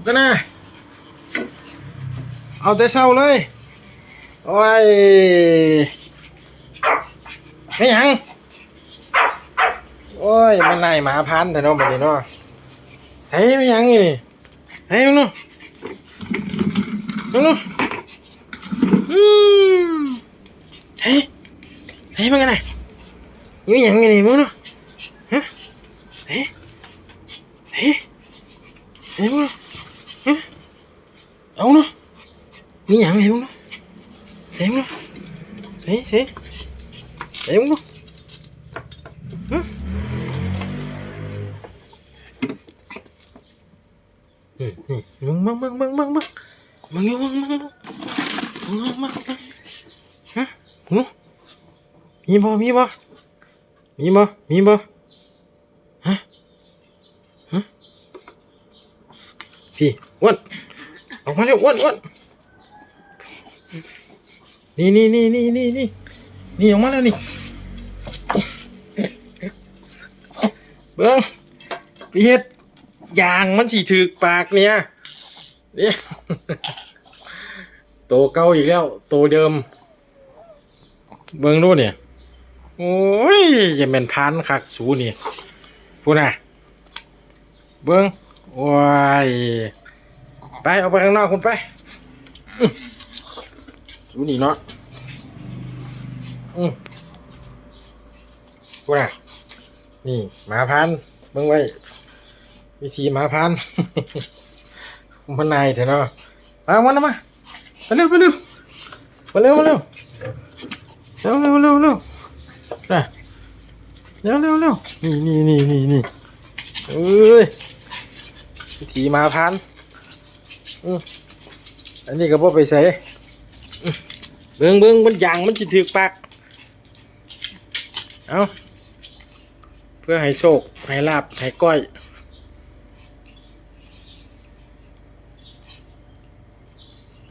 ก็นะเอาแต่เช้าเลยโอ้ยไม่ยังโอ้ยมันนายหมาพันธุ์แต่เนาะแบบนี้เนาะใส่ไม่ยังนี่ใส่มึงเนาะมึงเนาะใส่มึงกันไหนไม่ยังนี่มึงเนาะฮะใส่มึงเนาะฮะเอาเนาะมียังไงมึงเนาะใส่มึงเนาะใส่มึงเนาะมึงฮะมึงมีบ่ฮะพี่อ้วนออกมาเร็วอ้วนนี่ออกมาแล้วนี่เบิ้งพี่เฮ็ดยางมันสิถึกปากเนี่ยโตเก่าอีกแล้วโตเดิมเบิ้งดูเนี่ยโอ้ยอย่าเป็นพันคักสูนี่พูดนะเบิ้งโอ้ยไปเอาไปข้างนอกคุณไปสูนี่เนาะพูดนะนี่หมาพันเบิ้งไว้วิธีหมาพันมันนายเถอะเนาะมาเร็วนะเร็วนี่เอ้ยวิธีหมาพันอันนี้ก็บ่ไปใส่เบิ่งมันยางมันสิถึกปากเอาเพื่อให้โชคให้ลาบให้ก้อย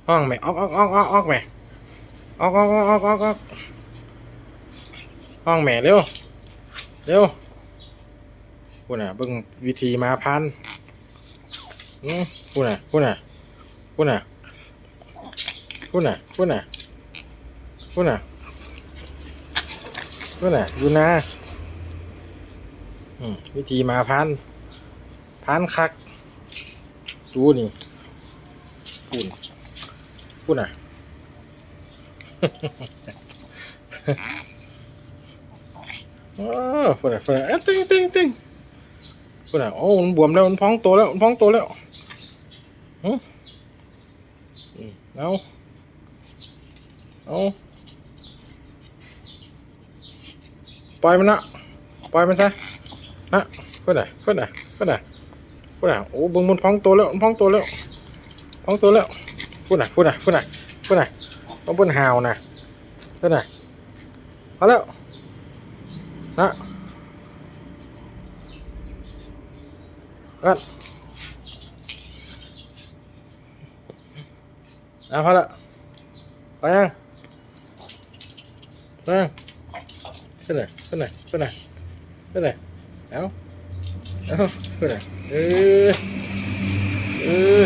ห้องแม่ออกแม่ออกห้องแม่เร็วพูดน่ะเบิ่งวิธีมาพันพูดน่ะดูนะวิธีมาพันคักดูนี่พูดน่ะพูดน่ะตึงพูดน่ะโอ้มันบวมแล้วมันพองโตแล้วเอาปล่อยมันซะนะพูดน่ะโอ้บึงมันพองโตแล้วพูดน่ะมันบนหาวนะพูดน่ะเอาแล้วนะกันพอละไปยังขึ้นไหนเอาพูดน่ะพูดน่ะเออ